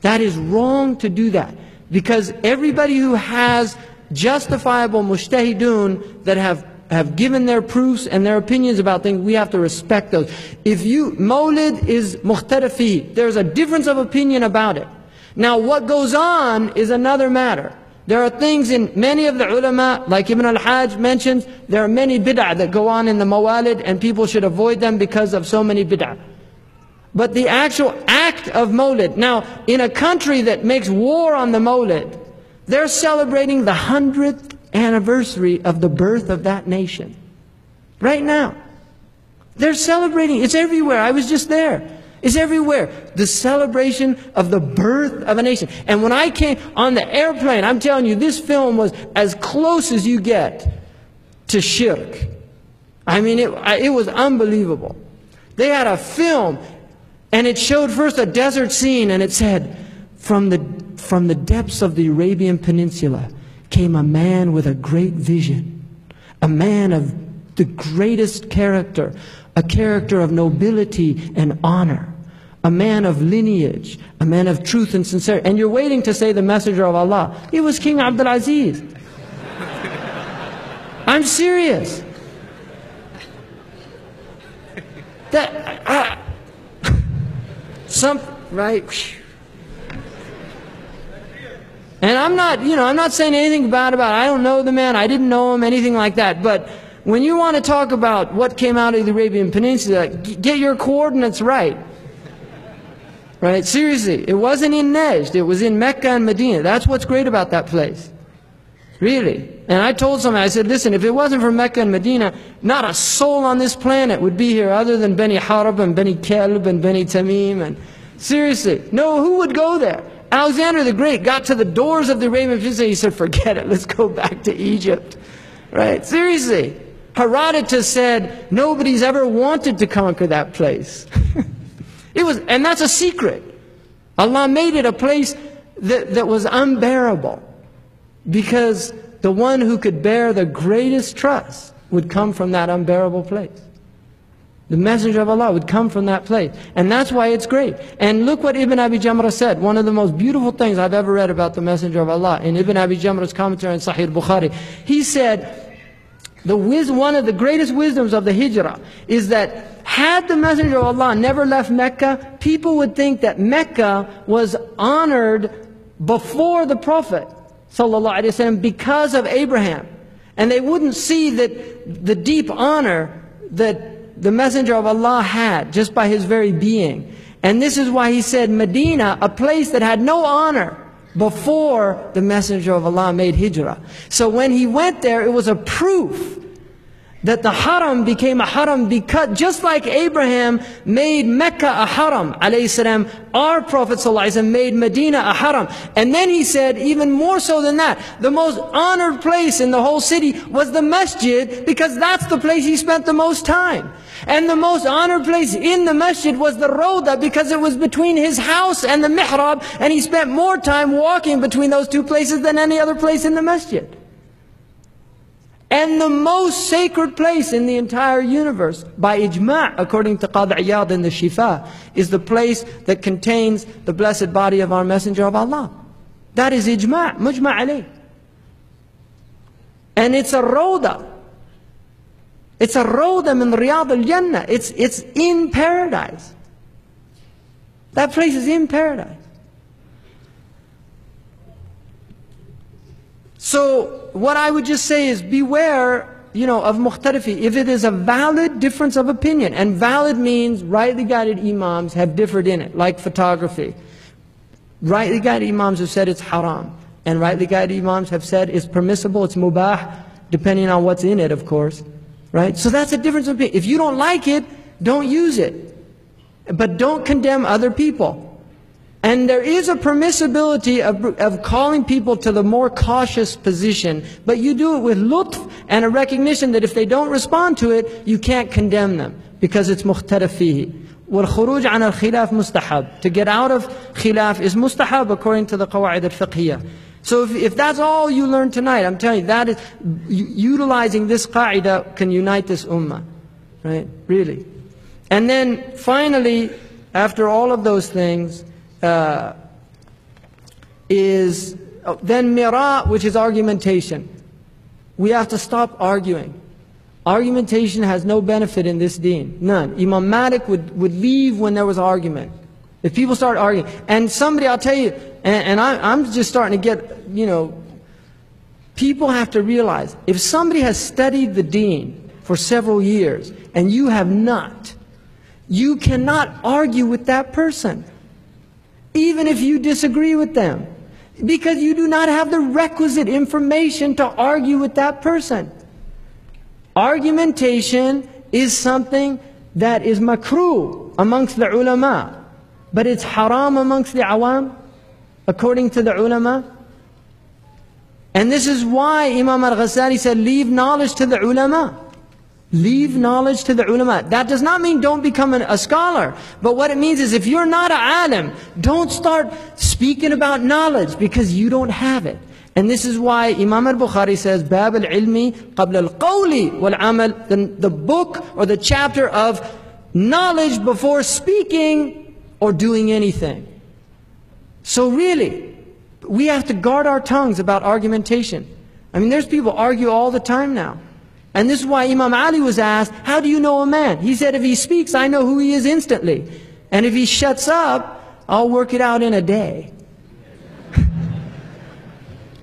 That is wrong to do that. Because everybody who has justifiable mujtahidun that have given their proofs and their opinions about things, we have to respect those. If Mawlid is mukhtarafi, there's a difference of opinion about it. Now what goes on is another matter. There are things in many of the ulama, like Ibn al-Hajj mentions, there are many bid'ah that go on in the mawalid and people should avoid them because of so many bid'ah. But the actual act of Mawlid, now in a country that makes war on the Mawlid, they're celebrating the 100th anniversary of the birth of that nation. Right now. They're celebrating, it's everywhere, I was just there. It's everywhere. The celebration of the birth of a nation. And when I came on the airplane, I'm telling you, this film was as close as you get to shirk. I mean, it was unbelievable. They had a film, and it showed first a desert scene, and it said, from the depths of the Arabian Peninsula came a man with a great vision, a man of the greatest character, a character of nobility and honor, a man of lineage, a man of truth and sincerity. And you're waiting to say the messenger of Allah. It was King Abdul Aziz. I'm serious. Right? And I'm not saying anything bad about it. I don't know the man, I didn't know him, anything like that. But when you want to talk about what came out of the Arabian Peninsula, get your coordinates right. Right? Seriously, it wasn't in Najd, it was in Mecca and Medina. That's what's great about that place. Really. And I told somebody, I said, listen, if it wasn't for Mecca and Medina, not a soul on this planet would be here other than Bani Harb and Bani Kalb and Bani Tamim. And seriously, no, who would go there? Alexander the Great got to the doors of the Arabian Peninsula, he said, forget it, let's go back to Egypt. Right? Seriously. Herodotus said, nobody's ever wanted to conquer that place. And that's a secret. Allah made it a place that was unbearable. Because the one who could bear the greatest trust would come from that unbearable place. The messenger of Allah would come from that place. And that's why it's great. And look what Ibn Abi Jamrah said. One of the most beautiful things I've ever read about the messenger of Allah. In Ibn Abi Jamrah's commentary on Sahih Bukhari. He said, one of the greatest wisdoms of the hijrah is that had the messenger of Allah never left Mecca, people would think that Mecca was honored before the Prophet ﷺ because of Abraham. And they wouldn't see that the deep honor that the messenger of Allah had just by his very being. And this is why he said Medina, a place that had no honor before the messenger of Allah made hijrah. So when he went there, it was a proof that the haram became a haram because just like Abraham made Mecca a haram, alayhi salam, our Prophet ﷺ made Medina a haram. And then he said, even more so than that, the most honored place in the whole city was the masjid, because that's the place he spent the most time. And the most honored place in the masjid was the Rawda, because it was between his house and the mihrab, and he spent more time walking between those two places than any other place in the masjid. And the most sacred place in the entire universe, by ijma', according to Qadi Iyad in the Shifa, is the place that contains the blessed body of our Messenger of Allah. That is ijma', mujma' alayh. And it's a Rawda. It's a Rawda min Riyad al-Jannah. It's in paradise. That place is in paradise. So what I would just say is beware, of mukhtarifi. If it is a valid difference of opinion, and valid means rightly guided imams have differed in it, like photography. Rightly guided imams have said it's haram, and rightly guided imams have said it's permissible, it's mubah, depending on what's in it, of course. Right? So that's a difference of opinion. If you don't like it, don't use it. But don't condemn other people. And there is a permissibility of calling people to the more cautious position, but you do it with lutf and a recognition that if they don't respond to it, you can't condemn them, because it's mukhtalaf fihi. وَالْخُرُوجْ عَنَ الْخِلَافِ مُسْتَحَبْ. To get out of khilaf is mustahab according to the qawaid al-fiqhiyah. So if that's all you learn tonight, I'm telling you, that is, utilizing this qa'idah can unite this ummah. Right? Really. And then finally, after all of those things, is then mira, which is argumentation. We have to stop arguing. Argumentation has no benefit in this deen, none. Imam Malik would leave when there was argument. If people start arguing, and somebody, I'll tell you, and I'm just starting to get, people have to realize, if somebody has studied the deen for several years, and you have not, you cannot argue with that person, even if you disagree with them, because you do not have the requisite information to argue with that person. Argumentation is something that is makruh amongst the ulama, but it's haram amongst the awam, according to the ulama. And this is why Imam al-Ghazali said, leave knowledge to the ulama. Leave knowledge to the ulama. That does not mean don't become a scholar. But what it means is if you're not an alim, don't start speaking about knowledge because you don't have it. And this is why Imam al-Bukhari says, Bab al-ilmi qabla al-qawli wal-amal, the book or the chapter of knowledge before speaking or doing anything. So really, we have to guard our tongues about argumentation. I mean, there's people argue all the time now. And this is why Imam Ali was asked, how do you know a man? He said, if he speaks, I know who he is instantly. And if he shuts up, I'll work it out in a day.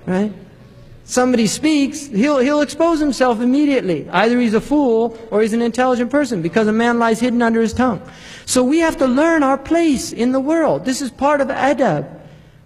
Right? Somebody speaks, he'll expose himself immediately. Either he's a fool or he's an intelligent person, because a man lies hidden under his tongue. So we have to learn our place in the world. This is part of adab.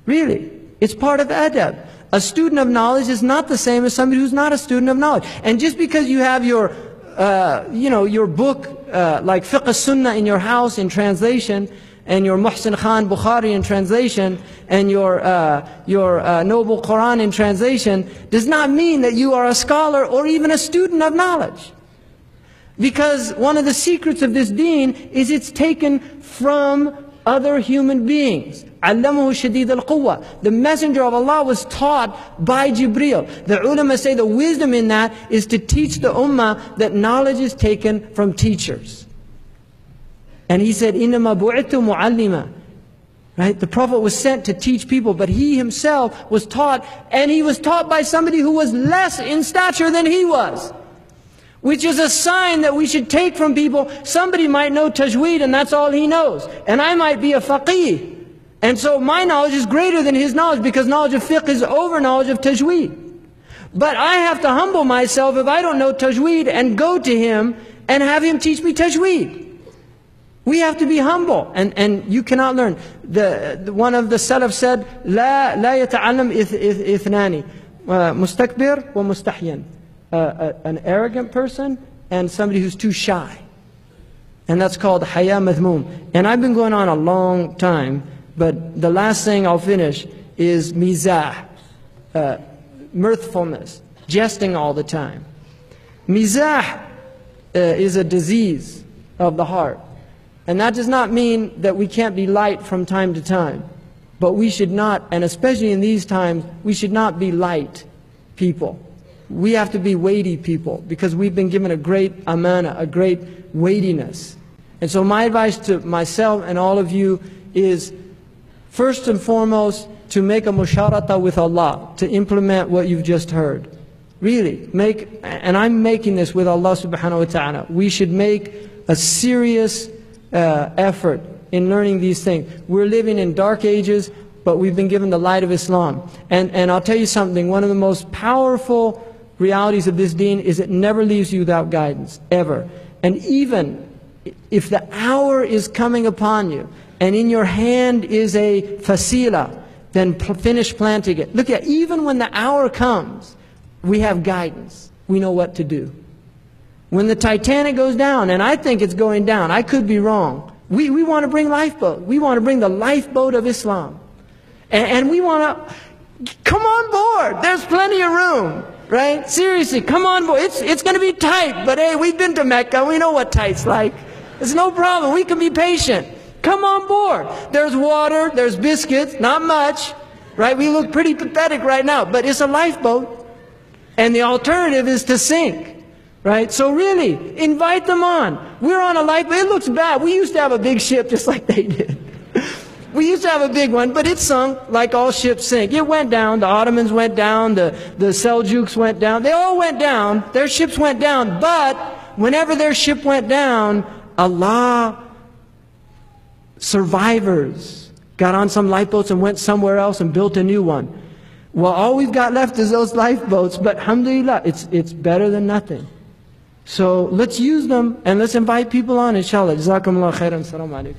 Really, it's part of adab. A student of knowledge is not the same as somebody who's not a student of knowledge. And just because you have your book like Fiqh Sunnah in your house in translation, and your Muhsin Khan Bukhari in translation, and your Noble Quran in translation, does not mean that you are a scholar or even a student of knowledge. Because one of the secrets of this deen is it's taken from other human beings. Allamahu shadid al-quwwa. The messenger of Allah was taught by Jibreel. The ulama say the wisdom in that is to teach the ummah that knowledge is taken from teachers. And he said, إِنَّمَا بُعِثْتُ مُعَلِّمًا. Right? The Prophet was sent to teach people, but he himself was taught, and he was taught by somebody who was less in stature than he was. Which is a sign that we should take from people. Somebody might know tajweed and that's all he knows. And I might be a faqih. And so my knowledge is greater than his knowledge, because knowledge of fiqh is over knowledge of tajweed. But I have to humble myself if I don't know tajweed and go to him and have him teach me tajweed. We have to be humble, and you cannot learn. One of the Salaf said, لا يتعلم إثنان مستكبر ومستحيا. An arrogant person and somebody who's too shy. And that's called haya madhmoom. And I've been going on a long time, but the last thing I'll finish is mizah, mirthfulness, jesting all the time. Mizah is a disease of the heart. And that does not mean that we can't be light from time to time. But we should not, and especially in these times, we should not be light people. We have to be weighty people, because we've been given a great amana, a great weightiness. And so my advice to myself and all of you is, first and foremost, to make a musharata with Allah, to implement what you've just heard. Really, and I'm making this with Allah subhanahu wa ta'ala, we should make a serious effort in learning these things. We're living in dark ages, but we've been given the light of Islam. And I'll tell you something, one of the most powerful realities of this deen is it never leaves you without guidance, ever. And even if the hour is coming upon you, and in your hand is a fasila, then finish planting it. Look at, even when the hour comes, we have guidance. We know what to do. When the Titanic goes down, and I think it's going down, I could be wrong. We want to bring lifeboat. We want to bring the lifeboat of Islam. And we want to, come on board. There's plenty of room. Right? Seriously, come on board. It's going to be tight, but hey, we've been to Mecca. We know what tight's like. It's no problem. We can be patient. Come on board. There's water, there's biscuits, not much. Right? We look pretty pathetic right now, but it's a lifeboat. And the alternative is to sink. Right? So really, invite them on. We're on a lifeboat. It looks bad. We used to have a big ship just like they did. We used to have a big one, but it sunk like all ships sink. It went down. The Ottomans went down. The Seljuks went down. They all went down. Their ships went down. But whenever their ship went down, Allah, survivors, got on some lifeboats and went somewhere else and built a new one. Well, all we've got left is those lifeboats, but alhamdulillah, it's better than nothing. So let's use them and let's invite people on, inshallah. Jazakumullah khairan. Assalamu alaikum.